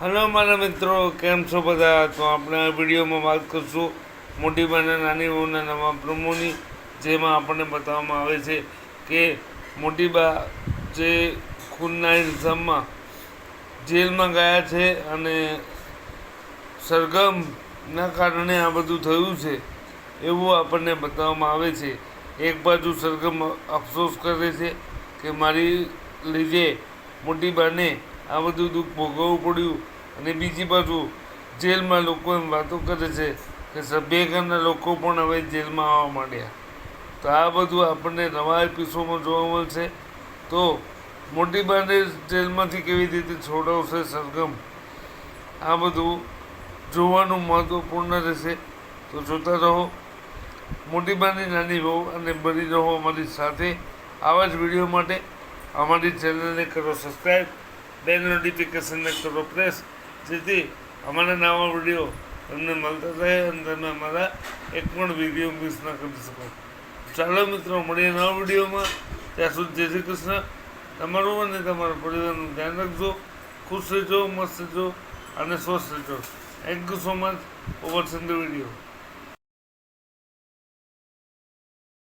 Hello મારા મિત્રો, કેમ છો બધા? તો આપણે આ વિડીયોમાં વાત કરશું મોટી બહેન નાની બહુના નવા પ્રમોની, જેમાં આપણને બતાવવામાં આવે છે કે મોટી બા જે ખૂનના ઇલ્ઝામમાં જેલમાં ગયા છે અને સરગમના કારણે આ બધું થયું છે એવું આપણને બતાવવામાં આવે છે. એક બાજુ સરગમ અફસોસ કરે છે કે મારી લીધે મોટી બાને આ બધું દુઃખ ભોગવવું પડ્યું, અને બીજી બાજુ જેલમાં લોકો એમ વાતો કરે છે કે સભ્યઘરના લોકો પણ હવે જેલમાં આવવા માંડ્યા. તો આ બધું આપણને નવા એપિસોડમાં જોવા મળશે. તો મોટી બાને જેલમાંથી કેવી રીતે છોડાવશે સરગમ, આ બધું જોવાનું મહત્ત્વપૂર્ણ રહેશે. તો જોતા રહો મોટી બાની નાની બહુ, અને બની રહો અમારી સાથે. આવા જ વિડીયો માટે અમારી ચેનલને કરો સબસ્ક્રાઈબ, બેલ નોટિફિકેશનને કરો પ્રેસ, જેથી અમારા નવા વિડીયો તમને મળતા રહે અને તમે અમારા એક પણ વિડીયો મિસ ના કરી શકો. ચાલો મિત્રો, મળીએ નવા વિડીયોમાં. ત્યાં સુધી જય શ્રી કૃષ્ણ. તમારું અને તમારા પરિવારનું ધ્યાન રાખજો. ખુશ રહેજો, મસ્ત રહેજો અને સ્વસ્થ રહેજો. Thank you so much for watching the video.